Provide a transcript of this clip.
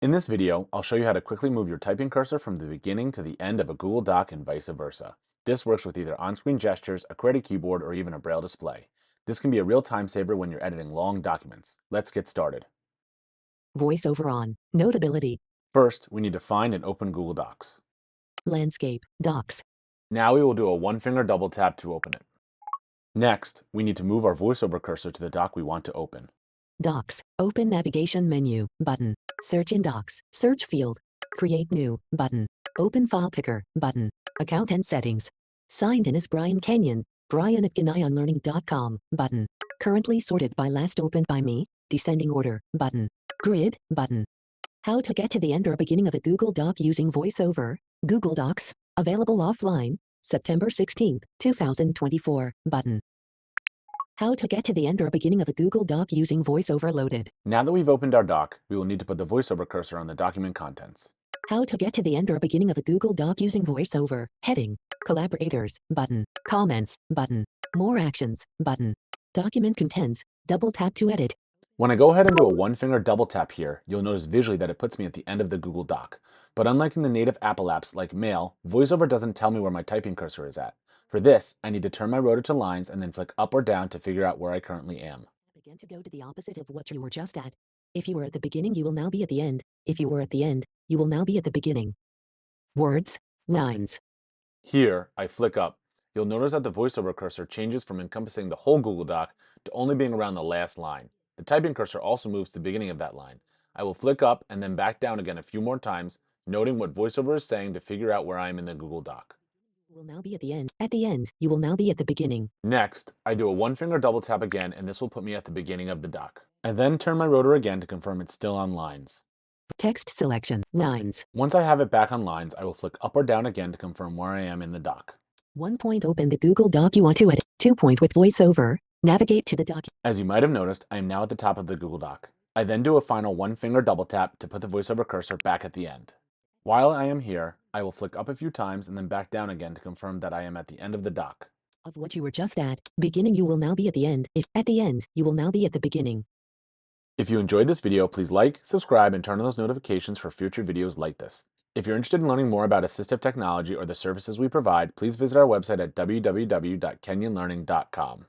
In this video, I'll show you how to quickly move your typing cursor from the beginning to the end of a Google Doc and vice versa. This works with either on-screen gestures, a QWERTY keyboard, or even a Braille display. This can be a real time saver when you're editing long documents. Let's get started. VoiceOver on. Notability. First, we need to find and open Google Docs. Landscape. Docs. Now we will do a one-finger double tap to open it. Next, we need to move our VoiceOver cursor to the doc we want to open. Docs. Open navigation menu. Button. Search in Docs. Search field. Create new. Button. Open file picker. Button. Account and settings. Signed in as Brian Kenyon. Brian at GNIOnLearning.com. Button. Currently sorted by last opened by me. Descending order. Button. Grid. Button. How to get to the end or beginning of a Google Doc using VoiceOver. Google Docs. Available offline. September 16, 2024. Button. How to get to the end or beginning of a Google Doc using VoiceOver loaded. Now that we've opened our doc, we will need to put the VoiceOver cursor on the document contents. How to get to the end or beginning of a Google Doc using VoiceOver. Heading. Collaborators. Button. Comments. Button. More actions. Button. Document contents. Double tap to edit. When I go ahead and do a one-finger double tap here, you'll notice visually that it puts me at the end of the Google Doc. But unlike in the native Apple apps like Mail, VoiceOver doesn't tell me where my typing cursor is at. For this, I need to turn my rotor to lines and then flick up or down to figure out where I currently am. Again to go to the opposite of what you were just at. If you were at the beginning, you will now be at the end. If you were at the end, you will now be at the beginning. Words. Lines. Here, I flick up. You'll notice that the VoiceOver cursor changes from encompassing the whole Google Doc to only being around the last line. The typing cursor also moves to the beginning of that line. I will flick up and then back down again a few more times, noting what VoiceOver is saying to figure out where I am in the Google Doc. You will now be at the end. At the end, you will now be at the beginning. Next, I do a one-finger double tap again, and this will put me at the beginning of the doc. I then turn my rotor again to confirm it's still on lines. Text selection. Lines. Once I have it back on lines, I will flick up or down again to confirm where I am in the doc. 1 point open the Google Doc you want to edit. 2 point with VoiceOver. Navigate to the doc. As you might have noticed, I am now at the top of the Google Doc. I then do a final one-finger double tap to put the VoiceOver cursor back at the end. While I am here, I will flick up a few times and then back down again to confirm that I am at the end of the doc. Of what you were just at. Beginning, you will now be at the end. If at the end, you will now be at the beginning. If you enjoyed this video, please like, subscribe, and turn on those notifications for future videos like this. If you're interested in learning more about assistive technology or the services we provide, please visit our website at www.kenyonlearning.com.